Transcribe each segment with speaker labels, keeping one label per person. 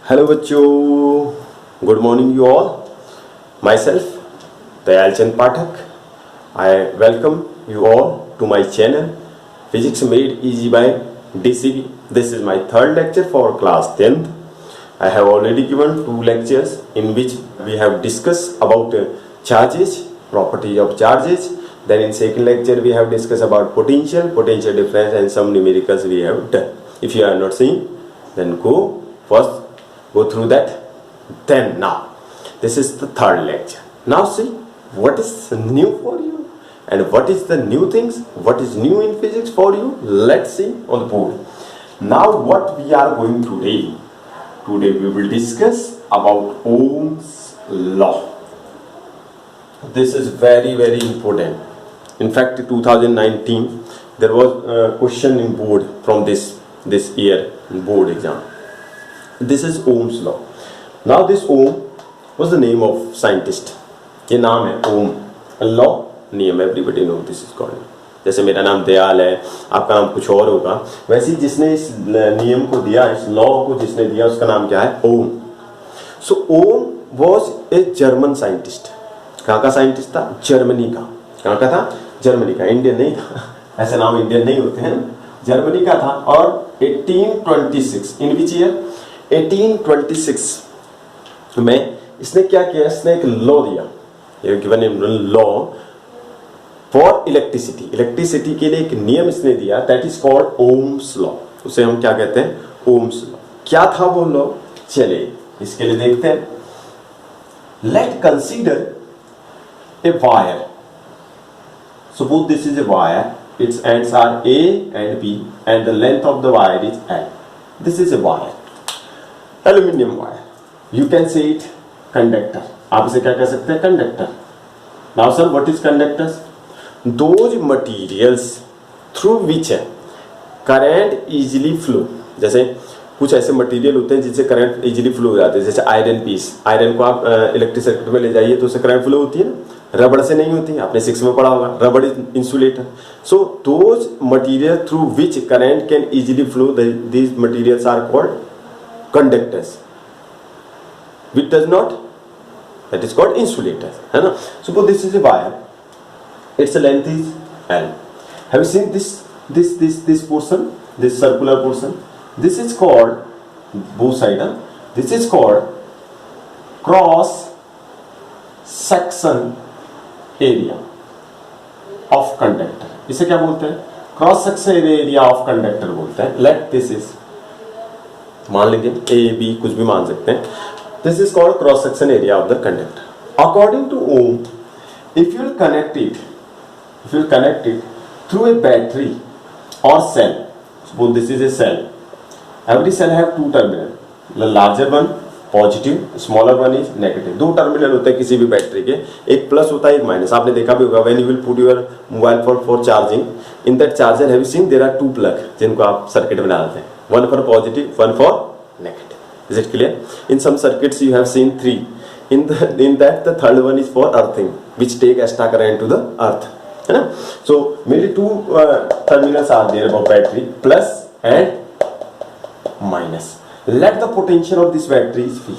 Speaker 1: Hello बच्चों, good morning you all. My self Dayal Chand Pathak. I welcome you all to my channel Physics Made Easy by DCB. This is my third lecture for class 10th. I have already given two lectures in which we have discussed about charges, property of charges. Then in second lecture we have discussed about potential difference and some numericals we have done. If you are not seeing, then go through that. Then now, this is the third lecture. Now see what is new for you. And what is the new things? What is new in physics for you? Let's see on the board. Now what we are going today? Today we will discuss about Ohm's law. This is very important. In fact, 2019 there was a question in board from this year board exam. This is Ohm's law. Now this Ohm was the name of scientist. ये नाम है Ohm. Law नियम, everybody know this is called. जैसे मेरा नाम दयाल है, आपका नाम कुछ और होगा, वैसे ही जिसने इस नियम को दिया, इस लॉ को जिसने दिया, उसका नाम क्या है? ओम. सो ओम वाज ए जर्मन साइंटिस्ट. कहाँ का साइंटिस्ट था? जर्मनी का. कहाँ का था? जर्मनी का. इंडियन नहीं था. ऐसे नाम इंडियन नहीं होते हैं. जर्मनी का था. और 1826 इन विच ईयर? 1826 में इसने क्या किया? इसने एक लॉ दिया. गिवन लॉ फॉर इलेक्ट्रिसिटी के लिए एक नियम इसने दिया. That is called Ohm's law. उसे हम क्या कहते हैं? Ohm's law. क्या था वो लॉ? चलिए इसके लिए देखते हैं. Let consider a wire. Suppose this is a wire. Its ends are A and B and the length of the wire is L. This is a wire, aluminium wire. You can say it conductor. आप इसे क्या कह सकते हैं? Conductor. Now sir, what is conductors? Those materials through which current easily flow. जैसे कुछ ऐसे material होते हैं जिससे करंट इजीली फ्लो हो जाते हैं. जैसे आयरन पीस. आयरन को आप इलेक्ट्रिक सर्किट में ले जाइए तो उससे करंट फ्लो होती है ना. रबड़ से नहीं होती. आपने 6 में पढ़ा होगा. Rubber is insulator. So those material through which current can easily flow, these materials are called conductors. Which does not, that is called insulator, है ना. Suppose this is a wire. Its length is L. Have you seen this portion, this circular portion? This is called both side. This is called cross section area of conductor. इसे क्या बोलते हैं? Cross section area of conductor बोलते हैं. Let this is, मान लेंगे A B, कुछ भी मान सकते हैं. This is called cross section area of the conductor. According to Ohm, if you will connect it through a battery or cell. Suppose this is a cell. Every cell have two terminal. The larger one positive, smaller one is negative. दो terminal होते हैं किसी भी battery के. एक plus होता है, एक माइनस. आपने देखा भी होगा. When you will put your mobile phone for charging, in that charger have you seen there are two plug जिनको आप सर्किट में डालते हैं. One for positive, one for negative. Is it clear? In some circuits you have seen three. In that the third one is for earthing, which take extra current to the earth. है ना. So mainly two terminals are there about battery, plus and minus. Let the potential of this battery is V.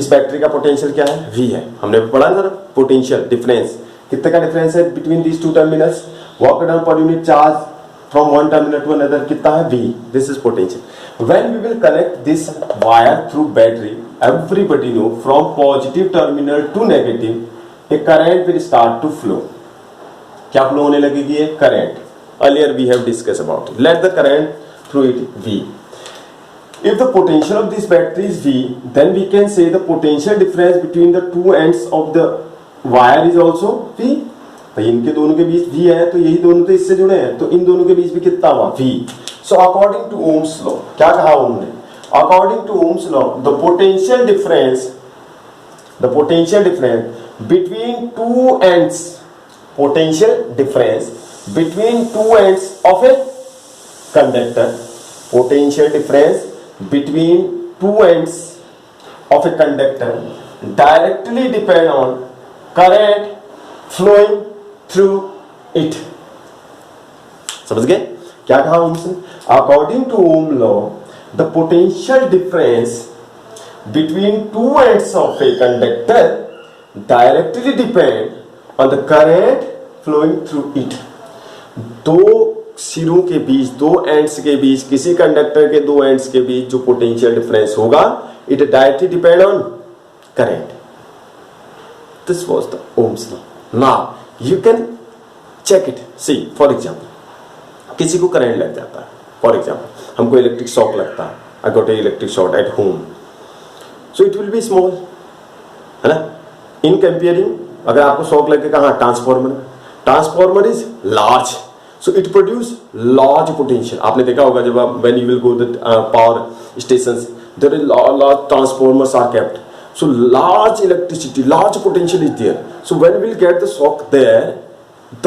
Speaker 1: इस battery का potential क्या है? V है. हमने पढ़ा था ना पोटेंशियल डिफरेंस. कितने का डिफरेंस है between these two terminals? Work done per unit charge from one terminal to another कितना है? V. This is potential. When we will connect this wire through battery, everybody know from positive terminal to negative, a current will start to flow. क्या flow होने लगेगी? ये current. Earlier we have discuss about it. Let the current through it V. If the potential of this battery is V, then we can say the potential difference between the two ends of the wire is also V. भाई इनके दोनों के बीच V है, तो यही दोनों तो इससे जुड़े हैं, तो इन दोनों के बीच भी कितना हुआ? V. So according to Ohm's law, क्या कहा ओम ने? According to Ohm's law, the potential difference between two ends, potential difference between two ends of a conductor, potential difference between two ends of a conductor directly depend on current flowing through it. समझ गए क्या कहा Ohm से? According to Ohm law, the potential difference between two ends of a conductor directly depend on the current flowing through it. दो सिरों के बीच, दो ends के बीच, किसी कंडक्टर के दो एंड्स के बीच जो पोटेंशियल डिफरेंस होगा, it directly depend on current. This was the Ohm's law. Now you can check it. See for example, किसी को करंट लग जाता है. फॉर एग्जांपल हमको इलेक्ट्रिक शॉक लगता है. I got a electric shock at home. So it will be small, है ना, इन कंपेयरिंग. अगर आपको शॉक लगेगा, हाँ, transformer is large, so it produce large potential. आपने देखा होगा जब आप when you will go to power stations, there is large transformers are kept, so large electricity, large potential is there. So when we will get the shock there,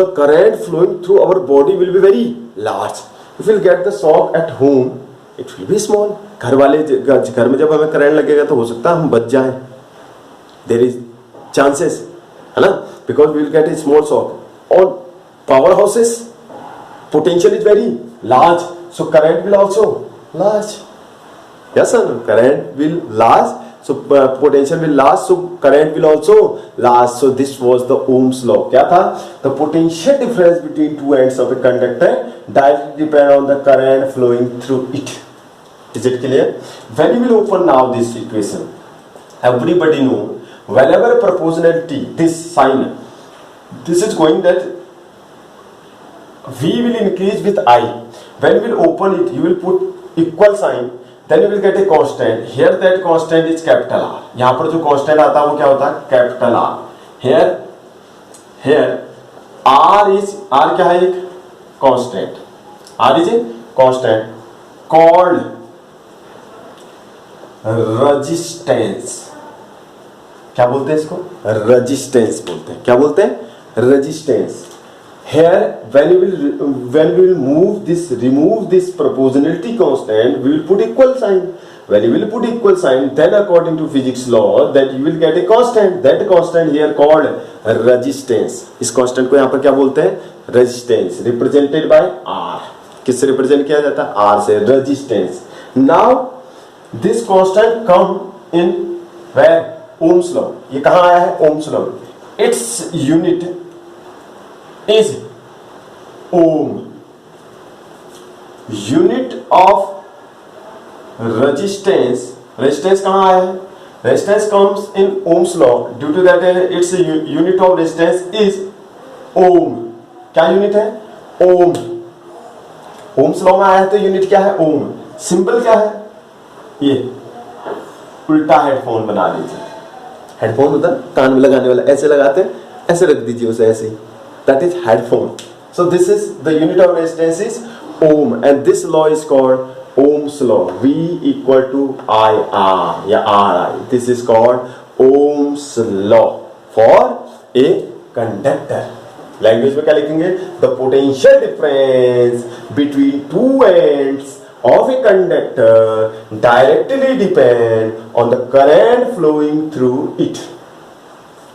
Speaker 1: the current flowing through our body will be very large. If we will get the shock at home, it will be small. घर में जब हमें current लगेगा तो हो सकता है हम बच जाएं. There is chances, है ना, because we will get a small shock. On powerhouses, potential is very large, so current will also large. Yes or no? Current will large, so potential will large, so current will also large. So this was the Ohm's law. क्या था? The potential difference between two ends of a conductor directly depend on the current flowing through it. Is it clear? When you will open now this equation, everybody know whenever proportionality, this sign, this is going that V will increase with I. When you will open it, you will put equal sign, then you will get a constant. Here that constant is capital R. यहाँ पर जो constant आता है वो क्या होता है? Capital R. Here R क्या है? एक constant. R is a constant called resistance. क्या बोलते हैं इसको? Resistance बोलते हैं. क्या बोलते हैं? Resistance. Here when we will remove this proportionality constant, we will put equal sign. When you will put equal sign, then according to physics law, that you will get a constant. That constant here called resistance. इस constant को यहाँ पर क्या बोलते हैं? Resistance, represented by R. किससे represent किया जाता है? R से. Resistance. Now this constant come in where? Ohm's law. ये कहाँ आया है? Ohm's law. Its unit is ohm. Unit of resistance कहाँ आया है? Resistance comes in Ohm's law. Due to that its unit of resistance is ohm. क्या unit है? Ohm. Ohm's law में आया है तो unit क्या है? Ohm. सिंबल क्या है? ये उल्टा हेडफोन बना लीजिए. हेडफोन होता है कान में लगाने वाला, ऐसे लगाते हैं, ऐसे रख दीजिए उसे ऐसे ही. That is headphone. So this is the unit of resistance is ohm, and this law is called Ohm's law. V equal to IR या RI. This is called Ohm's law for a conductor. Language में क्या लिखेंगे? The potential difference between two ends of a conductor directly depend on the current flowing through it.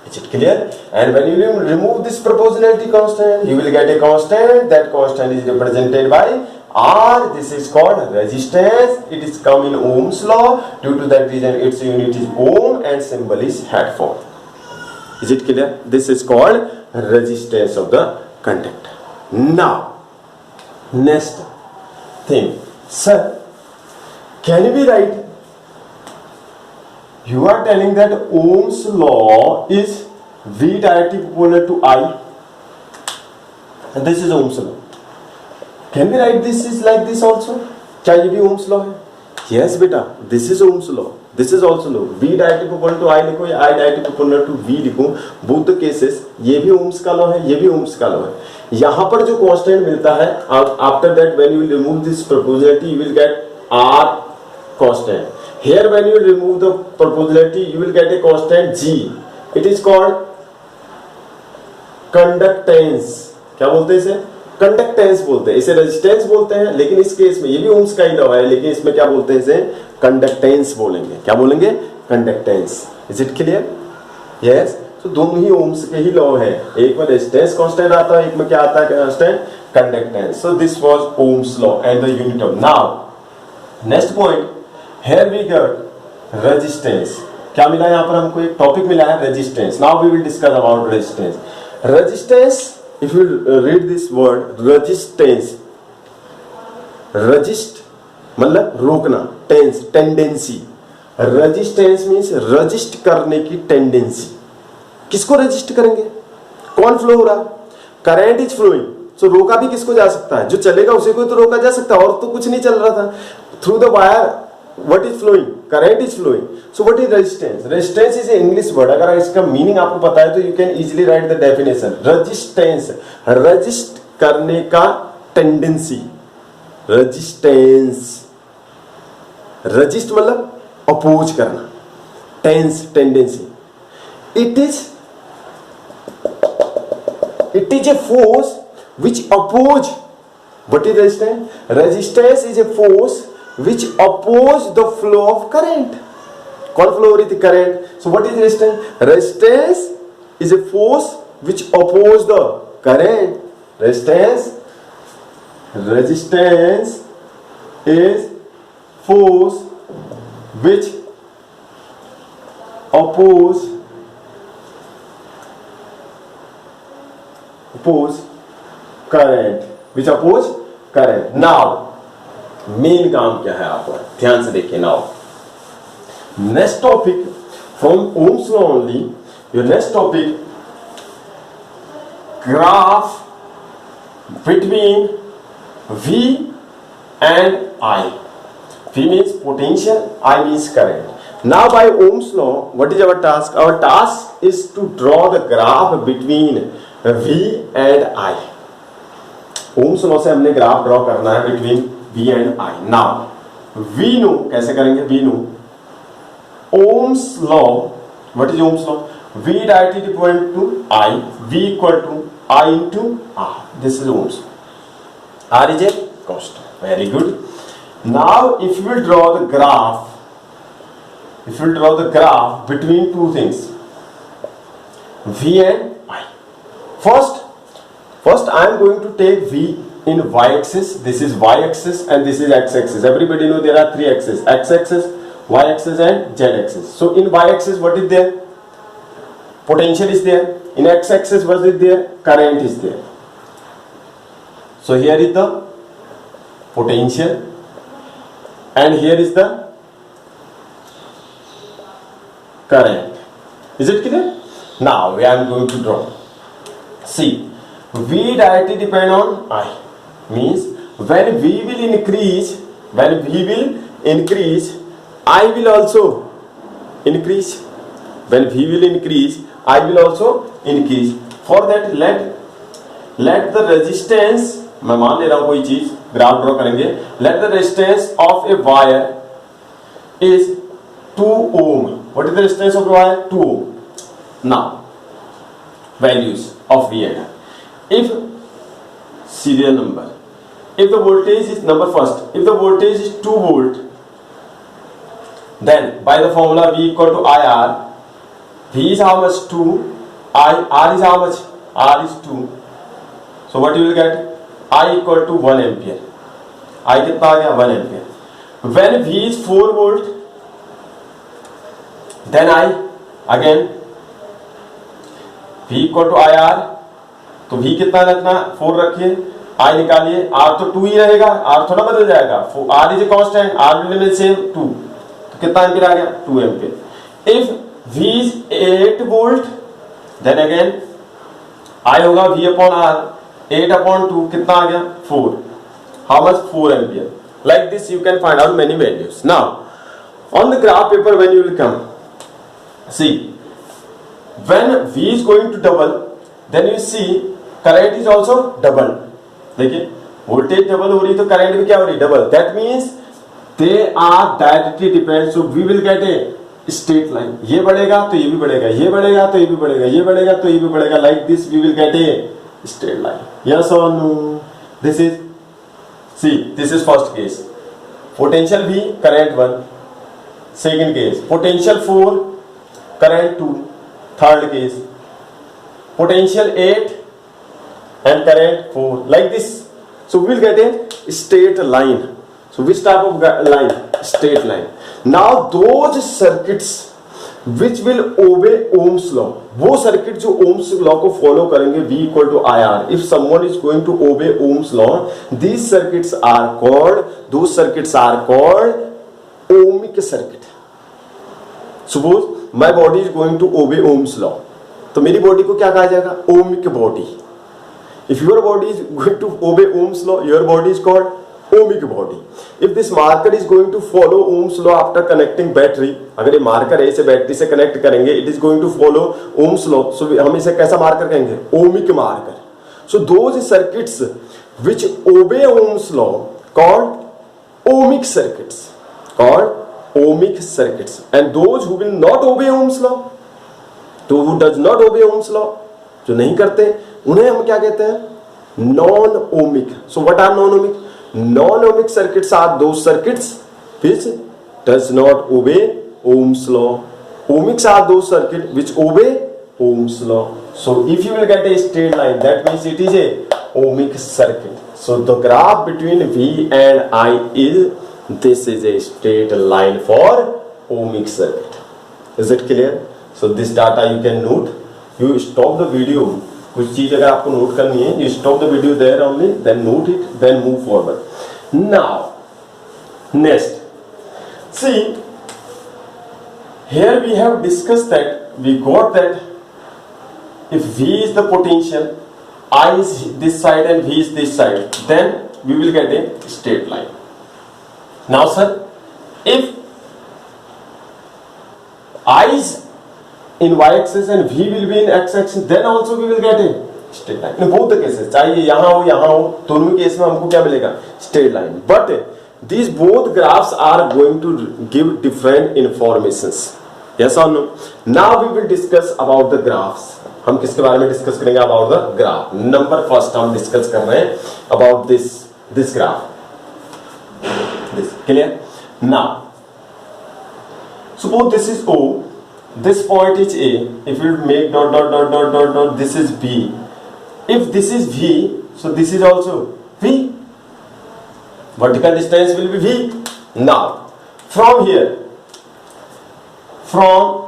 Speaker 1: Is it clear? And when you remove this proportionality constant, you will get a constant. That constant is represented by R. This is called resistance. It is come in Ohm's law. Due to that reason, its unit is ohm and symbol is headphone. Is it clear? This is called resistance of the conductor. Now, next thing, sir, can you be right? You are telling that Ohm's law is V directly proportional to I, and this is Ohm's law. Can we write this is like this also? क्या ये भी Ohm's law है? Yes बेटा, this is Ohm's law. This is also law. V directly proportional to I लिखो या I directly proportional to V लिखो. Both the cases, ये भी Ohm's का law है, ये भी Ohm's का law है. यहाँ पर जो constant मिलता है, after that when you will remove this proportionality, you will get R constant. Here when you remove the proportionality, you will get a constant G. It is called conductance. क्या बोलते हैं इसे? कंडक्टेंस बोलते हैं. इसे resistance बोलते हैं, लेकिन इस केस में ये भी ओम्स का ही लॉ है, लेकिन इसमें क्या बोलते हैं? इसे कंडक्टेंस बोलेंगे. क्या बोलेंगे? Conductance. Is it clear? Yes. तो दोनों ही ओम्स के ही लॉ है. एक में रेजिस्टेंस कांस्टेंट आता है, एक में क्या आता है? Constant conductance. So this was Ohm's law and the unit of. Now next point, here we got resistance. क्या मिला यहाँ पर हमको? एक टॉपिक मिला है resistance. Now we will discuss about resistance. Resistance, if you read this word resistance, resist मतलब रोकना, tense tendency. Resistance means resist करने की टेंडेंसी। किसको रजिस्ट करेंगे? कौन फ्लो हो रहा? करेंट इज फ्लोइंग, सो रोका भी किसको जा सकता है? जो चलेगा उसे को तो रोका जा सकता है, और तो कुछ नहीं चल रहा था। Through the wire what is flowing? Current is flowing. So what is resistance? Resistance is a English word. अगर इसका मीनिंग आपको पता है तो you can easily write the definition. Resistance, resist करने का टेंडेंसी। रेजिस्टेंस, रजिस्ट मतलब अपोज करना, tense tendency. It is a force which oppose. What is resistance? Resistance is a force which oppose the flow of current. कौन flow हो रही थी? Current. So what is resistance? Resistance is a force which oppose the current. Resistance is force which oppose current, which oppose current. Now main काम क्या है आपका? ध्यान से देखिए। Now next topic from Ohm's law only, your next topic graph between V and I. V means potential, I means current. Now by Ohm's law, what is our task? Our task is to draw the graph between V and I. Ohm's law से हमने graph draw करना है between V and I. Now V know कैसे करेंगे? V know Ohm's law, what is Ohm's law? V directly equal to I, V equal to I into R. This is Ohm's. R is a constant. Very good. Now if you will draw the graph, if you draw the graph between two things V and I. First I am going to take V in y axis. This is y axis and this is x axis. Everybody know there are three axes: x axis, y axis and z axis. So in y axis what is there? Potential is there. In x axis what is there? Current is there. So here is the potential and here is the current. Is it clear? Now we are going to draw. See, V directly depend on I. Means when V will increase, I will also increase. When V will increase, I will also increase. For that let the resistance, मैं मान ले रहा हूं कोई चीज, graph draw करेंगे. Let the resistance of a wire is 2 ohm. What is the resistance of the wire? 2 ohm. Now values of V and I. If serial number, if the voltage is number first, if the voltage is 2 volt, then by the formula V equal to IR, V is how much? 2, R is how much? R is 2. So what you will get? I equal to 1 ampere. I कितना आ गया? 1 ampere. When V is 4 volt, then I again V equal to IR. तो V कितना रखना? 4 रखिए, I निकालिए, R तो 2 ही रहेगा, R थोड़ा बदल जाएगा. R is a constant, R will remain same 2. तो कितना एम्पीयर आ गया? 2 ampere. If V is 8 volt, then again I होगा V upon R, 8 upon 2 कितना आ गया? 4. How much? 4 ampere. Like this you can find out many values. Now on the graph paper when you will come, see when V is going to double, then you see current is also double. देखिए voltage double हो रही तो current भी क्या हो रही? Double. That means they are directly depend. So we will get a straight line. ये बढ़ेगा तो ये भी बढ़ेगा, ये बढ़ेगा तो ये भी बढ़ेगा, ये बढ़ेगा तो ये भी बढ़ेगा. Like this we will get a straight line. Yes और no? This is, see this is first case. Potential V, current 1. Second case potential 4, current 2. Third case potential 8 and current 4, like this. So we will get a straight line. So which type of line? straight line. Now those circuits which will obey Ohm's law, वो circuit जो Ohm's law को follow करेंगे, V equal to IR. If someone is going to obey Ohm's law, these circuits are called, those circuits are called ohmic circuit. Suppose my body is going to obey Ohm's law, तो मेरी body को क्या कहा जाएगा? ohmic body. If your body is going to obey Ohm's law, your body is called ohmic body. If this marker is going to follow Ohm's law after connecting battery, अगर ये marker है इसे battery से connect करेंगे, it is going to follow Ohm's law, so हम इसे कैसा marker कहेंगे? ohmic marker. So those circuits which obey Ohm's law called ohmic circuits, called ohmic circuits. And those who will not obey Ohm's law, तो who does not obey Ohm's law, जो नहीं करते, उन्हें हम क्या कहते हैं? Non ohmic. So what are non ohmic? Non ohmic circuits are those circuits which does not obey Ohm's law. Ohmics are those circuits which obey Ohm's law. So if you will get a straight line, that means it is a ohmic circuit. So the graph between V and I is, this is a straight line for ohmic circuit. Is it clear? So this data you can note. You stop the video. कुछ चीज अगर आपको note करनी है, you stop the video there only, then note it, then move forward. Now, next, see, here we have discussed that we got that if V is the potential, I is this side and V is this side, then we will get a straight line. Now, sir, if I is in y-axis and V will be in x-axis, then also we will get a straight line. In both the cases, चाहे यहाँ हो, दोनों case में हमको क्या मिलेगा? Straight line. But these both graphs are going to give different informations. Yes or no? Now we will discuss about the graphs. हम किसके बारे में डिस्कस करेंगे? About the graph. Number first हम डिस्कस कर रहे हैं about this graph. This clear? Now, suppose this is O. This point is A. If you make dot dot dot dot dot dot, this is B. If this is V, so this is also V. Vertical distance will be V. Now, from here, from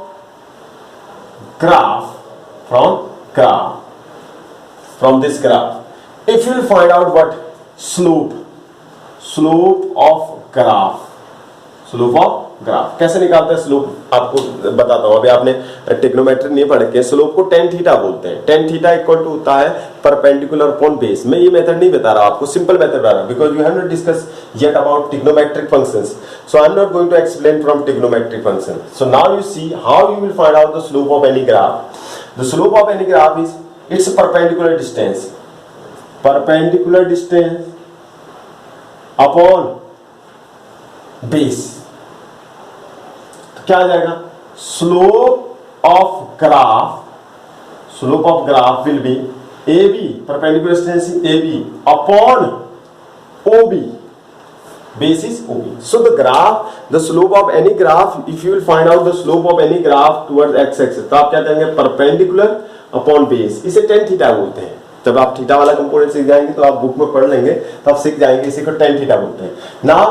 Speaker 1: this graph, if you will find out what slope of graph. कैसे निकालते हैं slope? आपको बताता हूं. अभी आपने trigonometry नहीं पढ़ के, स्लोप को tan थीटा बोलते हैं. tan थीटा इक्वल टू होता है परपेंडिकुलर अपॉन बेस. मैं ये मेथड नहीं बता रहा आपको, सिंपल मेथड बता रहा हूं, because you have not discuss yet about trigonometric functions. So I am not going to explain from trigonometric function. So now you see how you will find out the slope of any graph. The slope of any graph is its perpendicular distance upon base. क्या आ जाएगा? Slope of graph will be AB, perpendicular distance AB upon OB, basis OB. So the slope of any graph, if you will find out the slope of any graph towards x-axis, तो आप क्या कहेंगे? Perpendicular upon base. इसे tan theta बोलते हैं. जब आप theta वाला कंपोनेंट सीख जाएंगे तो आप बुक में पढ़ लेंगे, तो आप सीख जाएंगे इसी को tan थीटा बोलते हैं. Now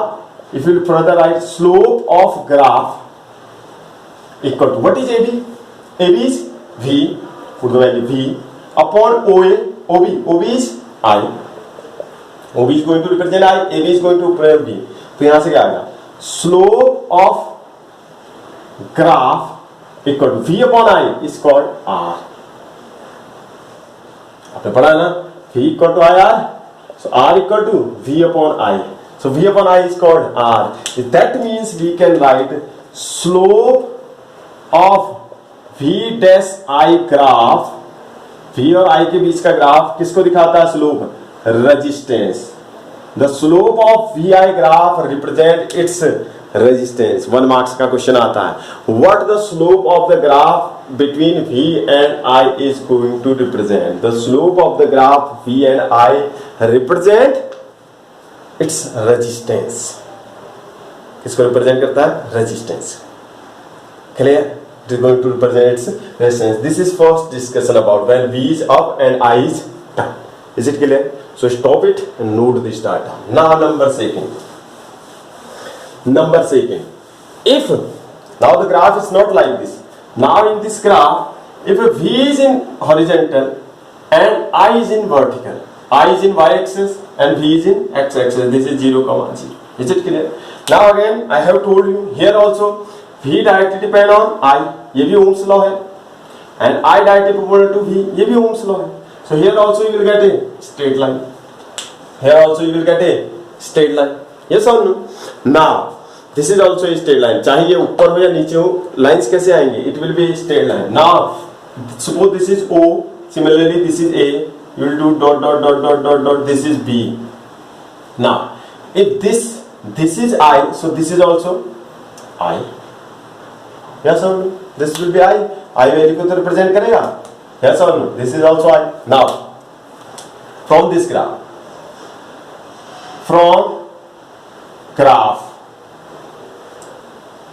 Speaker 1: if you further write slope of graph equal to what is AB? AB is V, put the value V upon OA, OB is I. OB is going to represent I, AB is going to represent B. तो यहां से क्या आएगा? Slope of graph equal to V upon I is called R. आपने पढ़ा है ना? V equal to IR, so R equal to V upon I. So V upon I is called R. That means we can write slope of V dash I graph. V और I के बीच का graph किसको दिखाता है? Slope, resistance. The slope of VI graph represent its resistance. 1 marks का question आता है. What the slope of the graph between V and I is going to represent? The slope of the graph V and I represent its resistance. किसको represent करता है? Resistance. Clear? It is going to represent its resistance. This is first discussion about when V is up and I is down. Is it clear? So stop it and note this data. Now number second. Number second, if now the graph is not like this. Now in this graph, if v is in horizontal and I is in vertical, I is in y-axis and v is in x-axis, this is 0, 0. Is it clear? Now again I have told you here also v directly depend on I, ये भी Ohm's law है, and I directly proportional to v, ये भी Ohm's law है. So here also you will get a straight line. Here also you will get a straight line. Yes or no? Now this is also a straight line. चाहे ये ऊपर हो या नीचे हो, lines कैसे आएंगे? It will be a straight line. Now suppose this is O, similarly this is A. You will do dot dot dot dot dot dot. This is B. Now if this is I, so this is also I. Yes or no? This will be I. I value को तो represent करेगा. Yes or no? This is also I. Now from this graph,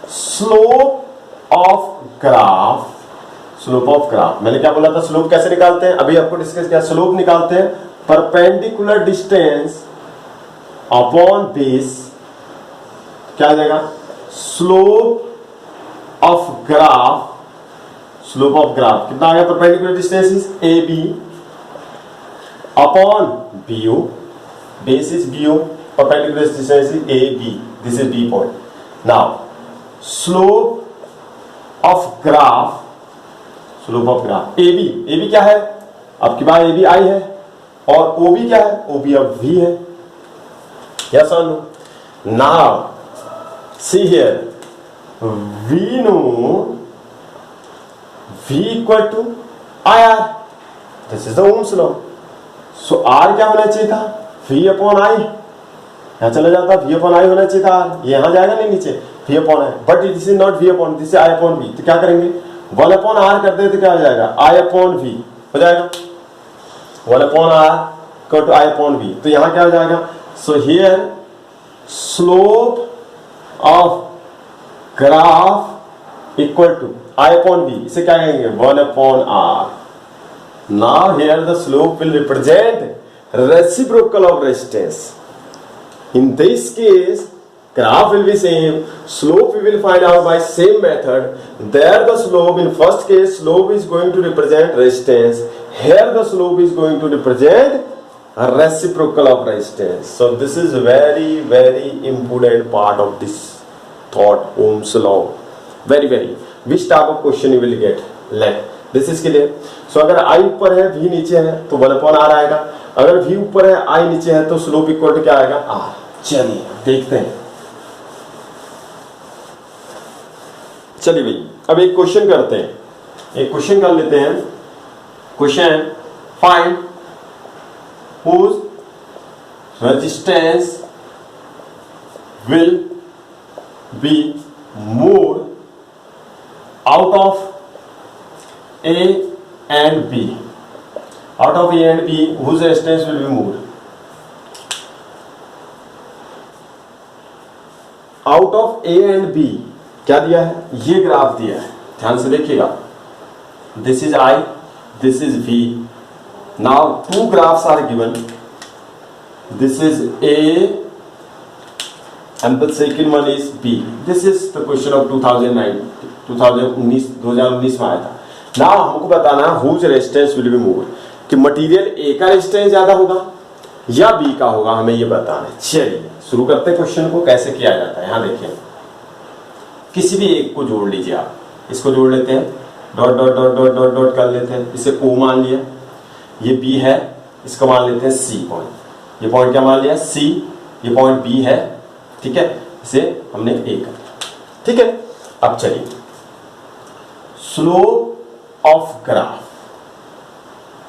Speaker 1: slope of graph, मैंने क्या बोला था? Slope कैसे निकालते हैं? अभी आपको डिस्कस किया. स्लोप निकालते हैं परपेंडिकुलर डिस्टेंस अपॉन बेस. क्या आ जाएगा? स्लोप ऑफ ग्राफ कितना आ गया? Perpendicular distance is A B upon B O. Base is B O, perpendicular distance is A B. This is B point. Now slope of graph A B क्या है? आपकी बात ए बी आई है, और ओ B क्या है? O B अब V है. यस और no? Now see here, we know V equal to IR. This is the Ohm's law. So R क्या होना चाहिए था? V upon I. यहाँ चला जाता, V upon I होना चाहिए था. ये यहाँ जाएगा नहीं नीचे, V upon I. But this is not V upon, this is I upon V. तो क्या करेंगे? 1 upon R कर दे तो क्या हो जाएगा? I upon V हो जाएगा. 1 upon R equal to I upon V. तो यहाँ क्या हो जाएगा? So here slope of graph equal to I upon V. इसे क्या कहेंगे? 1 upon R. Now here the slope will represent reciprocal of resistance. In this case, graph will be same. Slope we will find out by same method. There the slope in first case slope is going to represent resistance. Here the slope is going to represent a reciprocal of resistance. So this is very very important part of this thought, Ohm's law. Very very. Which type of question you will get? Let this is clear. So अगर I ऊपर है V नीचे है तो 1 upon R आएगा. अगर V ऊपर है I नीचे है तो स्लोप इक्वल टू क्या आएगा? R. चलिए देखते हैं. चलिए भाई अब एक क्वेश्चन करते हैं. एक क्वेश्चन कर लेते हैं. Question find whose resistance will be moved out of A and B. Out of A and B, whose resistance will be moved? Out of A and B क्या दिया है? ये ग्राफ दिया है, ध्यान से देखिएगा. This is I, this is V. Now two graphs are given. This is A and the second one is B. This is the question of 2019 में आया था. Now हमको बताना है whose resistance will be more, कि material A का resistance ज्यादा होगा या B का होगा, हमें ये बताना है. चलिए शुरू करते हैं क्वेश्चन को. कैसे किया जाता है यहाँ देखिए. किसी भी एक को जोड़ लीजिए आप. इसको जोड़ लेते हैं, dot dot dot dot dot dot कर लेते हैं. इसे O मान लिया, ये B है, इसको मान लेते हैं C पॉइंट. ये पॉइंट क्या मान लिया? C. ये पॉइंट B है, ठीक है, इसे हमने A कर लिया. ठीक है. अब चलिए slope of graph.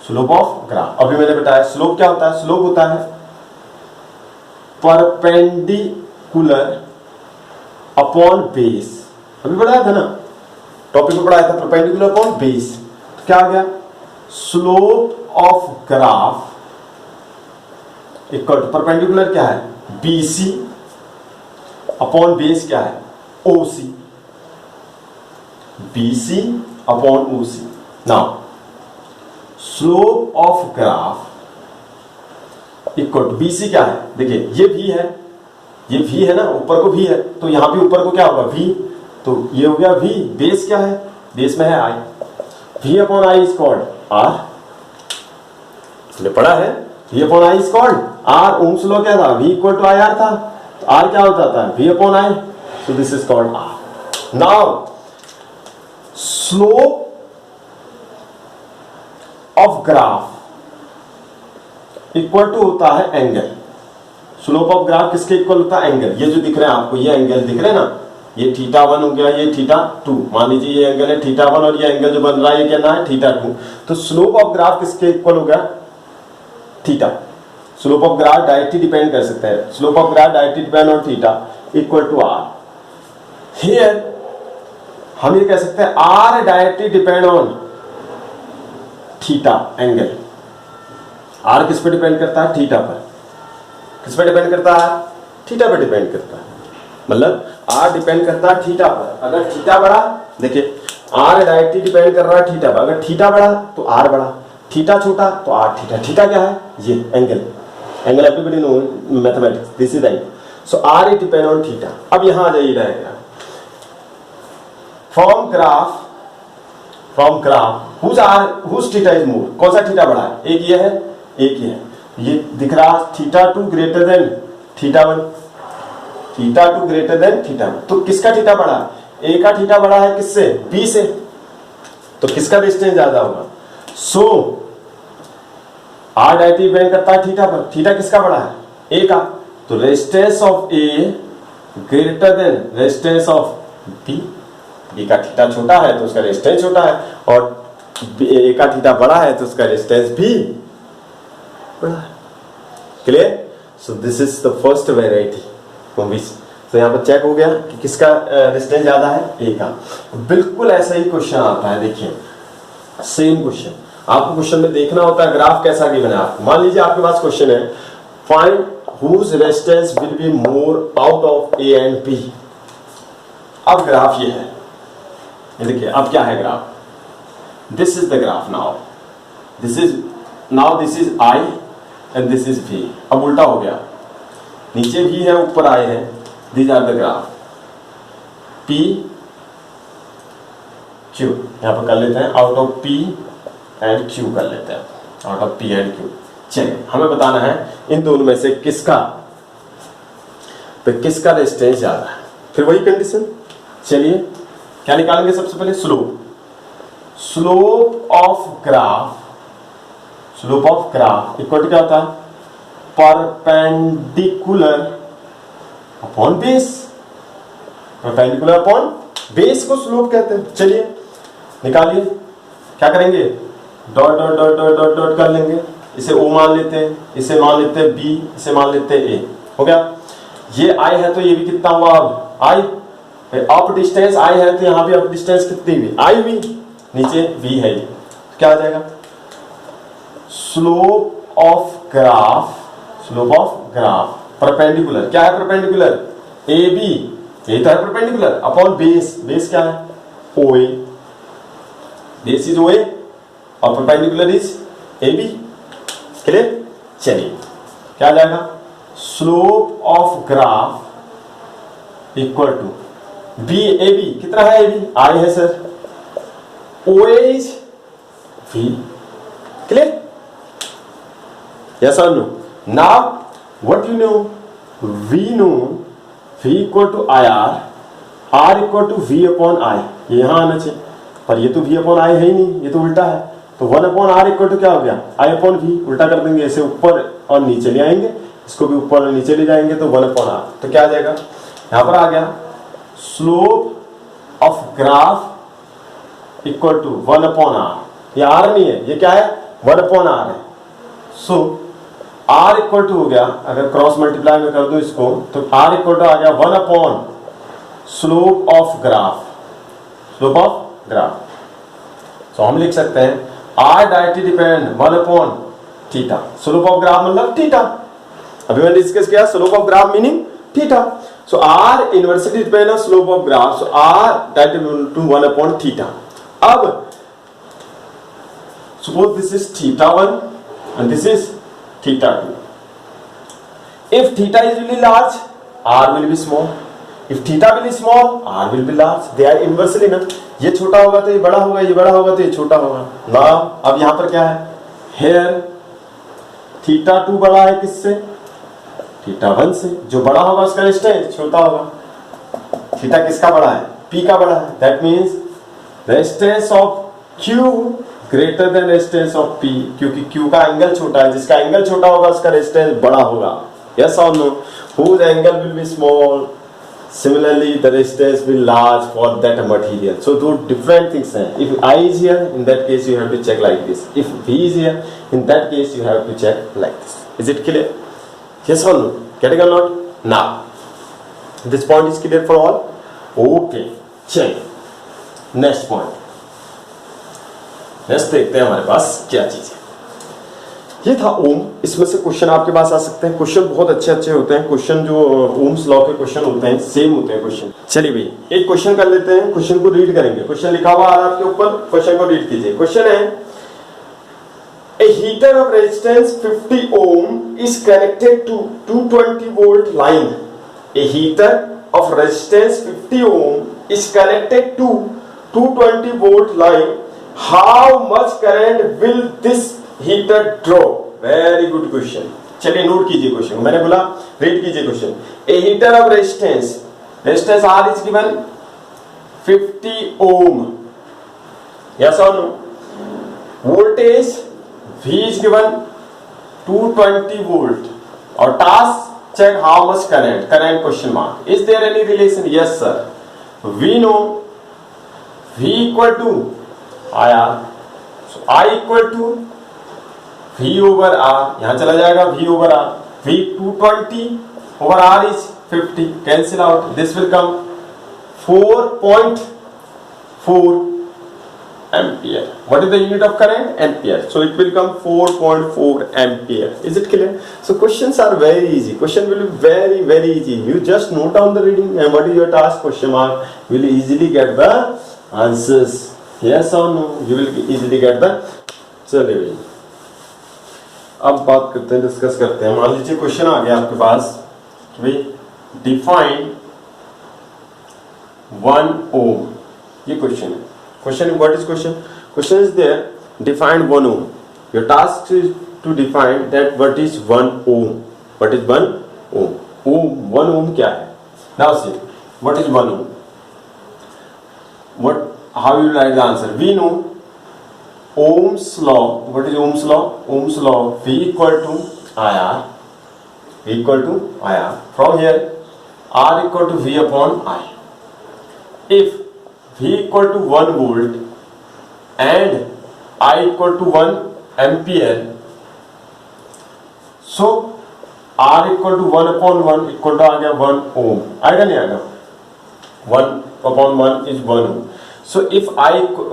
Speaker 1: Slope of graph अभी मैंने बताया. स्लोप क्या होता है? स्लोप होता है परपेंडिकुलर अपॉन बेस. अभी पढ़ाया था ना, टॉपिक में पढ़ाया था परपेंडिकुलर अपॉन बेस. तो क्या आ गया? Slope of graph equal to perpendicular क्या है? BC अपॉन बेस क्या है? OC. BC upon OC. Now slope of graph equal to BC क्या है? देखिए ये V है, ये V है ना, ऊपर को V है, तो यहाँ भी ऊपर को क्या होगा v, तो ये हो गया v, बेस क्या है, बेस में है i, v upon i is called r, तुमने पढ़ा है v upon i is called r, Ohm's law क्या था, v equal to i r था, तो r क्या हो जाता है v upon i, so this is called r. Now slope of graph equal to होता है एंगल, स्लोप ऑफ ग्राफ किसके इक्वल होता है, एंगल, ये जो दिख रहे हैं आपको, ये एंगल दिख रहे हैं ना, ये थीटा 1 हो गया, ये थीटा 2, मान लीजिए ये एंगल है थीटा 1 और ये एंगल जो बन रहा है ये क्या है थीटा 2, तो स्लोप ऑफ ग्राफ किसके इक्वल हो गया, theta. Slope of graph directly depend कर सकते हैं, slope of graph directly depend on theta equal to r. Here हम ये कह सकते हैं r directly depend on theta angle. r किस पे डिपेंड करता है, थीटा पर. किस पे डिपेंड करता है, थीटा पे डिपेंड करता है, मतलब r डिपेंड करता है थीटा पर. अगर थीटा बढ़ा, देखिए r डायरेक्टली डिपेंड कर रहा है थीटा पर, अगर थीटा बढ़ा तो r बढ़ा, थीटा छोटा तो r थीटा. थीटा क्या है, ये angle, angle everybody know mathematics, this is right. So r is depend on theta. अब यहां आ जाइए रहेगा from graph whose theta is more, कौन सा थीटा बढ़ा है, एक ये है एक ये है, ये दिख रहा theta 2 greater than theta 1, theta 2 greater than theta 1, तो किसका थीटा बढ़ा, ए का थीटा बढ़ा है किससे, बी से, तो किसका डिस्टेंस ज्यादा होगा. सो r डायरेक्टली डिपेंड करता है थीटा पर, थीटा किसका बढ़ा है, ए का, तो resistance of A greater than resistance of B. B का थीटा छोटा है तो उसका रेजिस्टेंस छोटा है, और ए का थीटा बड़ा है तो उसका रेजिस्टेंस भी बड़ा है. Clear. So this is the first variety from which, तो यहाँ पर चेक हो गया कि किसका रेजिस्टेंस ज्यादा है, ए का. बिल्कुल ऐसा ही क्वेश्चन आता है, देखिए सेम क्वेश्चन. आपको क्वेश्चन में देखना होता है ग्राफ कैसा गिवन है. आपको मान लीजिए आपके पास क्वेश्चन है find whose resistance will be more out of A and B. अब ग्राफ ये है, ये देखिए अब क्या है graph, this is the graph. Now this is I and this is V. अब उल्टा हो गया, नीचे V है ऊपर I है, these are the graph P Q. यहां पर कर लेते हैं out of P and Q कर लेते हैं, out of P and Q. चलिए हमें बताना है इन दोनों में से किसका रेजिस्टेंस ज्यादा है. फिर वही कंडीशन, चलिए क्या निकालेंगे सबसे पहले, slope of graph equal to क्या होता है, perpendicular upon base. Perpendicular upon base को स्लोप कहते हैं. चलिए निकालिए, क्या करेंगे, dot dot dot dot dot dot कर लेंगे. इसे O मान लेते हैं, इसे मान लेते हैं B, इसे मान लेते हैं A. हो गया, ये I है तो ये भी कितना हुआ, अब I अप डिस्टेंस I है तो यहां भी अप डिस्टेंस कितनी हुई, I भी, नीचे V है, तो क्या आ जाएगा, स्लोप ऑफ ग्राफ परपेंडिकुलर. क्या है परपेंडिकुलर, AB, यही तो है परपेंडिकुलर, अपॉन बेस क्या है, OA, बेस इज OA और परपेंडिकुलर इज AB. क्लियर. चलिए क्या आ जाएगा, slope of graph equal to AB. कितना है AB, I है sir, OA is V. Clear. Yes or no? Now what you know? We know V equal to IR, R equal to V upon I. ये यहाँ आना चाहिए, पर ये तो V upon I है ही नहीं, ये तो उल्टा है. तो 1 upon R equal to क्या हो गया, I upon V. उल्टा कर देंगे, इसे ऊपर और नीचे ले आएंगे, इसको भी ऊपर और नीचे ले जाएंगे, तो 1 upon R. तो क्या आ जाएगा, यहाँ पर आ गया slope of graph equal to 1 upon R. ये R नहीं है, ये क्या है, 1 upon R है. सो R इक्वल टू हो गया, अगर क्रॉस मल्टीप्लाई में कर दो इसको, तो R इक्वल टू आ गया 1 upon slope of graph. So हम लिख सकते हैं R directly depend 1 upon theta. Slope of graph मतलब थीटा, अभी मैंने डिस्कस किया slope of graph meaning theta. So R inversely depend on slope of graph, so R directly to 1 upon theta. अब suppose this is theta 1 and this is theta 2. If theta is really large, R will be small. If theta will be small, r will be large. They are inversely ना, ये छोटा होगा तो ये बड़ा होगा, ये बड़ा होगा तो ये छोटा होगा. Now अब यहाँ पर क्या है? Here theta 2 बड़ा है किससे? theta 1 से. जो बड़ा होगा उसका रेजिस्टेंस छोटा होगा. थीटा किसका बड़ा है? P का बड़ा है. That means resistance of Q greater than resistance of P, क्योंकि Q का एंगल छोटा है. जिसका एंगल छोटा होगा उसका रेजिस्टेंस बड़ा होगा. Yes or no? Whose angle will be small? Similarly, the resistance will large for that material. So two different things हैं. If I is here, in that case you have to check like this. If V is here, in that case you have to check like this. Is it clear? Yes or no? Getting or not? Now, this point is clear for all. Okay. Check. Next point. Next देखते हैं हमारे पास क्या चीज है. ये था ओम. इसमें से क्वेश्चन आपके पास आ सकते हैं. क्वेश्चन बहुत अच्छे अच्छे होते हैं. क्वेश्चन जो ओम्स लॉ के क्वेश्चन होते हैं सेम होते हैं क्वेश्चन. चलिए भाई एक क्वेश्चन कर लेते हैं. क्वेश्चन को रीड करेंगे. क्वेश्चन लिखा हुआ है आपके ऊपर. क्वेश्चन को रीड कीजिए. क्वेश्चन है a heater of resistance 50 ohm is connected to 220 volt line. A heater of resistance 50 ohm is connected to 220 volt line. How much current will this heater draw? Very good question. चलिए नोट कीजिए question. मैंने बोला read कीजिए question. A heater of resistance R is given 50 ohm. Yes और no? Voltage V is given 220 volt. और task check how much current. Current question mark. Is there any relation? Yes sir. We know V equal to IR. So I equal to V over R. यहां चला जाएगा V over R. V 220 over R is 50. Cancel out. This will come 4.4 ampere. What is the unit of current? Ampere. So it will come 4.4 ampere. Is it clear? So questions are very easy. Question will be very very easy. You just note down the reading and what is your task? Question mark. You will easily get the answers. Yes or no? You will easily get the. चलिए अब बात करते हैं, discuss करते हैं. मान लीजिए question आ गया आपके पास कि भाई डिफाइन 1 ओम. ये क्वेश्चन है. Question what is question? Question is there define 1 ohm. Your task is to define that what is 1 ohm. What is 1 ohm? Ohm 1 ohm क्या है? Now see what is 1 ohm. What how you write the answer? We know Ohm's law. What is Ohm's law? Ohm's law. V equal to IR. V equal to IR. From here, R equal to V upon I. If V equal to 1 volt and I equal to 1 ampere, so R equal to 1 upon 1 equal to आ गया 1 ohm. आएगा नहीं आएगा? 1 upon 1 is 1 ohm. So if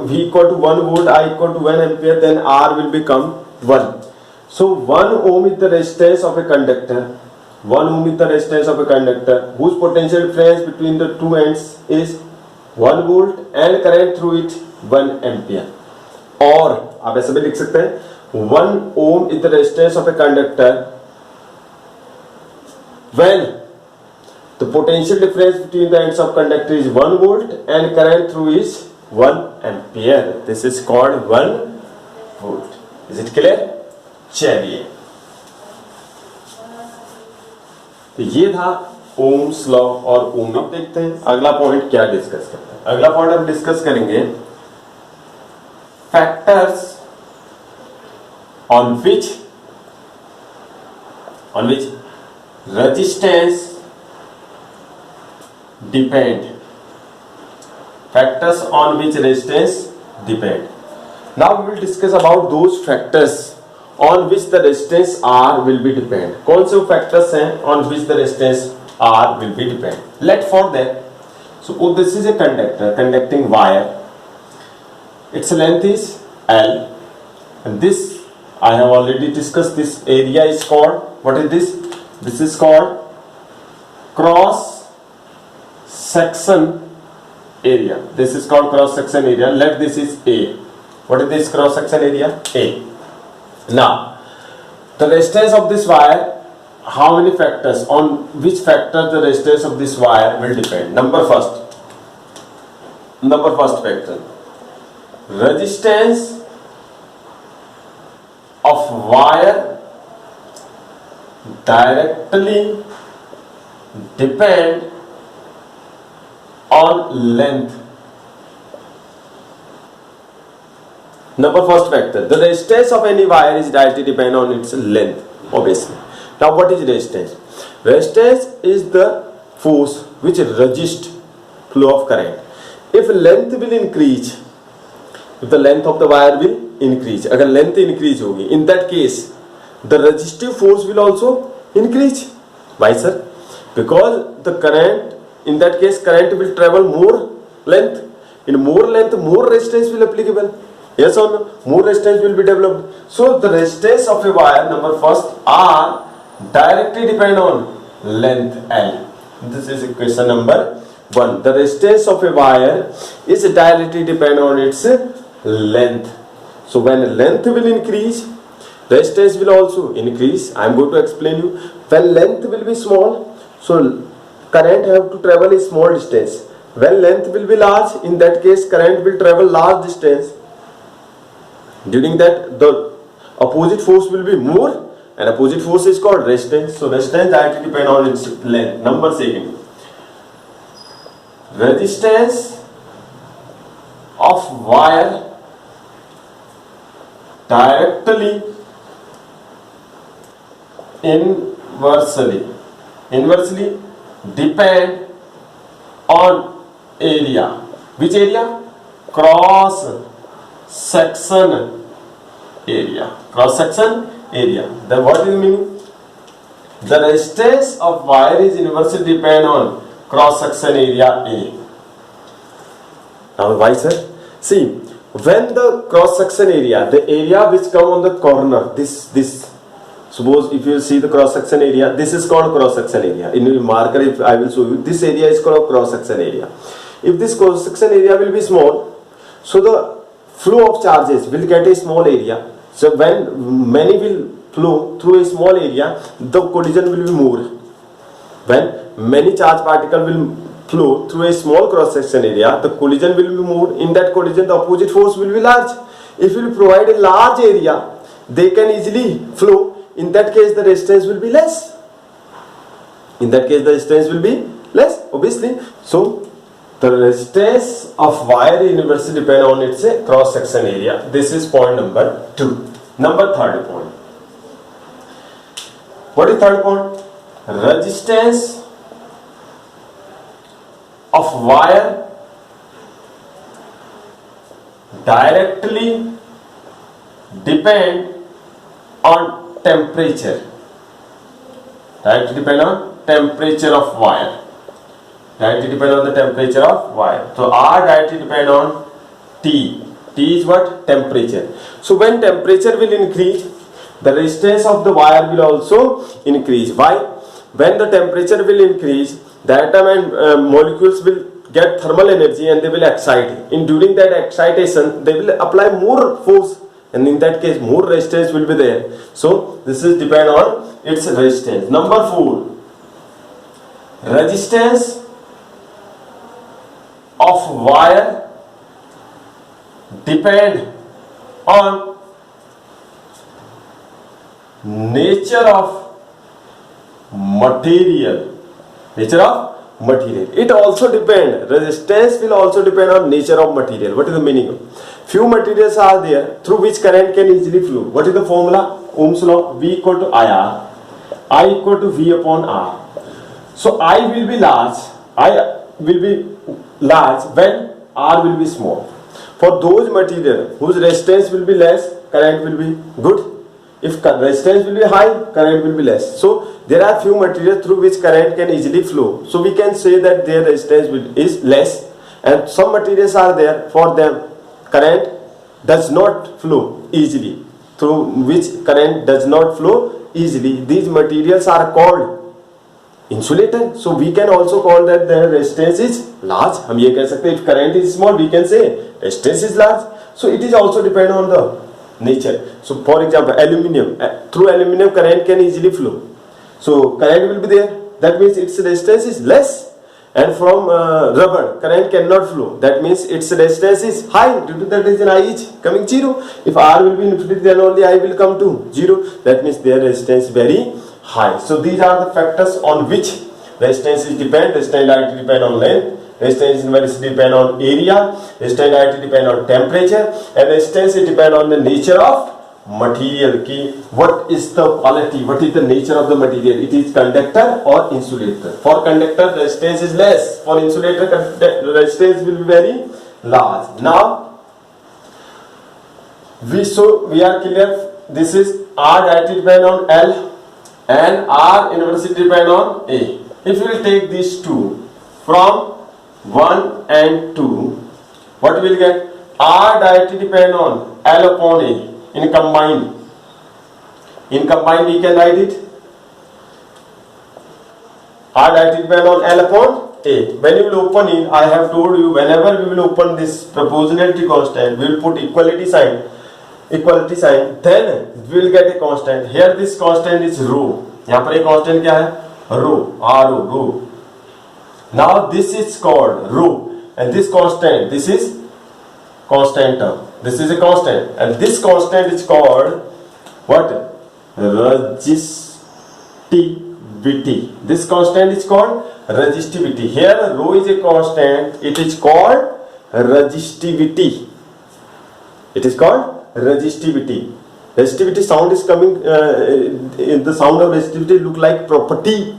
Speaker 1: V equal to 1 volt, I equal to 1 ampere, then R will become 1. So 1 ohm is the resistance of a conductor. 1 ohm is the resistance of a conductor whose potential difference between the two ends is 1 volt and current through it 1 ampere. और आप ऐसे भी लिख सकते हैं 1 ohm is the resistance of a conductor when the potential difference between the ends of conductor is 1 volt and current through is 1 ampere. This is called 1 volt. Is it clear? चलिए तो ये था ओम्स लॉ और ओम. अब देखते हैं अगला point क्या डिस्कस करते हैं. अगला पॉइंट हम डिस्कस करेंगे factors on which resistance depend. Factors on which resistance depend. Now we will discuss about those factors on which the resistance R will be depend. कौन से factors हैं on which the resistance R will be depend? Let for that. So this is a conductor conducting wire. Its length is L, and this I have already discussed. This area is called, what is this? This is called cross section area. This is called cross section area. Let this is A. What is this cross section area? A. Now the resistance of this wire how many factors, on which factor the resistance of this wire will depend. Number first factor, resistance of wire directly depend on length. Number first factor, the resistance of any wire is directly depend on its length, obviously. Now what is resistance? Resistance is the force which resists flow of current. If length will increase, if the length of the wire will increase, अगर length increase होगी, in that case the resistive force will also increase. Why sir? Because the current, in that case current will travel more length. In more length, more resistance will applicable. Yes or no? More resistance will be developed. So the resistance of a wire, number first, R directly depend on length L. This is question number 1. The resistance of a wire is directly depend on its length. So when length will increase, resistance will also increase. I am going to explain you. When length will be small, so current have to travel a small distance. When length will be large, in that case current will travel large distance. During that, the opposite force will be more, and opposite force is called resistance. So resistance directly depend on its length. Number second, resistance of wire directly inversely depend on area. Which area? Cross section area. Cross section area. Then what is the meaning? The resistance of wire is inversely depend on cross section area A. Now why sir? See, when the cross section area, the area which come on the corner, this suppose if you see the cross section area, this is called cross section area. In your marker, if I will show you, this area is called cross section area. If this cross section area will be small, so the flow of charges will get a small area. So when many will flow through a small area, the collision will be more. When many charge particle will flow through a small cross section area, the collision will be more. In that collision, the opposite force will be large. If you provide a large area, they can easily flow. In that case, the resistance will be less. Obviously. So the resistance of wire inversely depend on its cross section area. This is point number 2. Number third point. What is third point? Resistance of wire directly depend on temperature. Directly depend on temperature of wire. Directly depend on the temperature of wire. So R directly depend on T. T is what? Temperature. So when temperature will increase, the resistance of the wire will also increase. Why? When the temperature will increase, the atom and molecules will get thermal energy and they will excite. During that excitation, they will apply more force, and in that case more resistance will be there. So this is depend on its resistance. Number 4, resistance of wire depend on nature of material. It also depend, resistance will also depend on nature of material. What is the meaning? Few materials are there through which current can easily flow. What is the formula? Ohm's law. V equal to IR, I equal to V upon R. So I will be large when R will be small. For those material whose resistance will be less, current will be good. If resistance will be high, current will be less. So there are few materials through which current can easily flow. So we can say that their resistance is less, and some materials are there for them current does not flow easily. Through which current does not flow easily. These materials are called insulator. So we can also call that their resistance is large. हम ये कह सकते हैं, if current is small, we can say resistance is large. So it is also depend on the nature. So for example, aluminium, through aluminium current can easily flow. So current will be there. That means its resistance is less. And from rubber, current cannot flow. That means its resistance is high. Due to that reason, I is coming 0. If R will be infinity, then only I will come to 0. That means their resistance is very high. So these are the factors on which resistance is depend. Resistance depend on length. Resistance depend on area. Resistance depend on temperature. And resistance depend on the nature of material. Ki what is the quality, what is the nature of the material? It is conductor or insulator. For conductor, resistance is less. For insulator, resistance will be very large. Now we are clear. This is R directly depend on L and R inversely depend on A. If we will take these two from 1 and 2, what we will get? R directly depend on L upon A. In combined we can write it R directly depend on L upon A. When you will open it, I have told you, whenever we will open this proportionality constant, we will put equality sign, then we will get a constant. Here this constant is rho. यहाँ पर एक constant क्या है? Rho, rho. Now this is called rho, and this constant, this is constant term. This is a constant, and this constant is called what? Resistivity. This constant is called resistivity. Here rho is a constant. It is called resistivity. It is called resistivity. Resistivity sound is coming. The sound of resistivity look like property.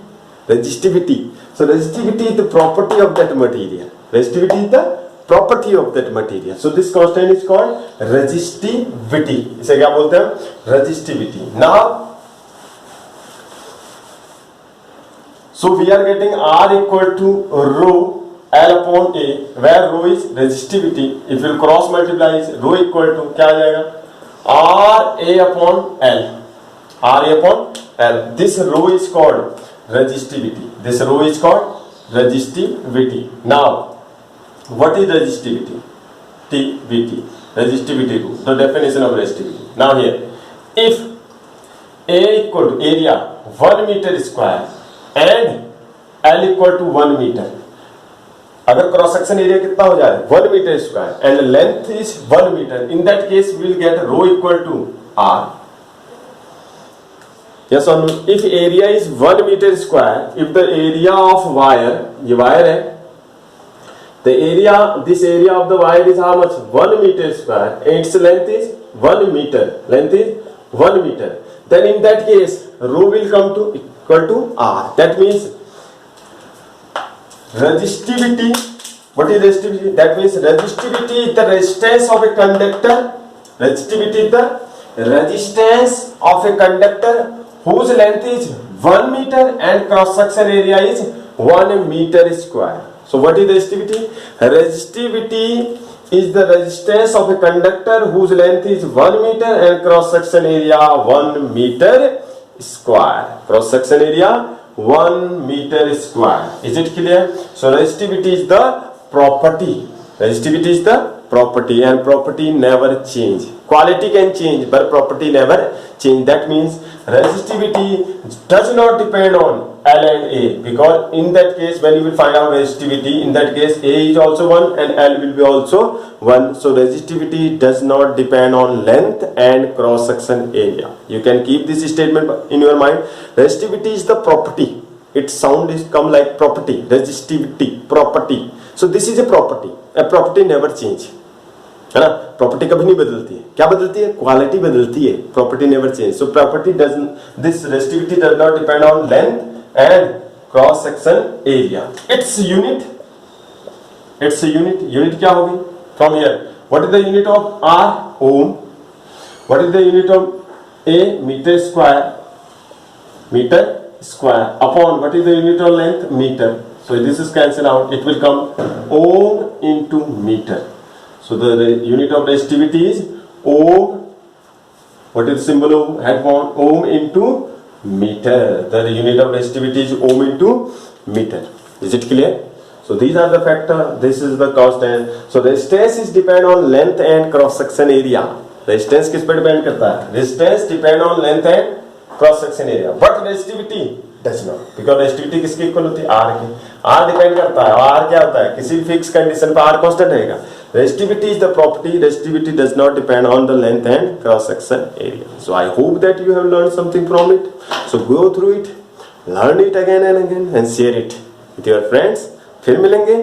Speaker 1: Resistivity. So resistivity is the property of that material. Resistivity is the property of that material. So this constant is called resistivity. इसे क्या बोलते हैं? Resistivity. Now, so we are getting R equal to rho L upon A, where rho is resistivity. If you cross multiply, rho equal to क्या आ जाएगा? R A upon L. R A upon L. This rho is called resistivity. This rho is called resistivity. Now, what is resistivity? Resistivity rule. The definition of resistivity. Now here, if A equal to area 1 meter square and L equal to 1 meter, अगर cross section area कितना हो जाए 1 metre square and length is 1 metre, in that case we will get rho equal to R. Yes or no? If area is 1 meter square, if the area of wire, ये wire है, the area, this area of the wire is how much? 1 meter square. Its length is 1 meter. Length is 1 meter. Then in that case, rho will come to equal to R. That means resistivity. What is resistivity? That means resistivity is the resistance of a conductor. Resistivity is the resistance of a conductor whose length is 1 meter and cross section area is 1 meter square. So what is resistivity? Resistivity is the resistance of a conductor whose length is 1 meter and cross section area 1 meter square. Cross section area 1 meter square. Is it clear? So resistivity is the property. Resistivity is the property, and property never change. Quality can change, but property never change. That means resistivity does not depend on L and A, because in that case, when you will find out resistivity, in that case A is also 1 and L will be also 1. So resistivity does not depend on length and cross section area. You can keep this statement in your mind. Resistivity is the property. Its sound is come like property. Resistivity, property. So this is a property. A property never change. है ना? Property कभी नहीं बदलती है. क्या बदलती है? Quality बदलती है. Property never change. So property doesn't, this resistivity does not depend on length and cross section area. Its unit क्या होगी? From here what is the unit of R? Ohm. What is the unit of A? Metre square upon what is the unit of length? Metre. So this is cancelled out. It will come ohm into meter. So the unit of resistivity is ohm. What is the symbol of headphone? Ohm into meter. The unit of resistivity is ohm into meter. Is it clear? So these are the factor. This is the constant. So resistance is depend on length and cross section area. Resistance किस पे depend करता है? Resistance depend on length and cross section area. But resistivity does not, because resistivity किसके equal होती है, are की। Are depend करता है, आर क्या होता है, किसी भी फिक्स कंडीशन पर आर कांस्टेंट रहेगा। Resistivity is the property, resistivity does not depend on the length and cross section area. So I hope that you have learn something from it. So go through it, learn it again and again and share it with your friends. फिर मिलेंगे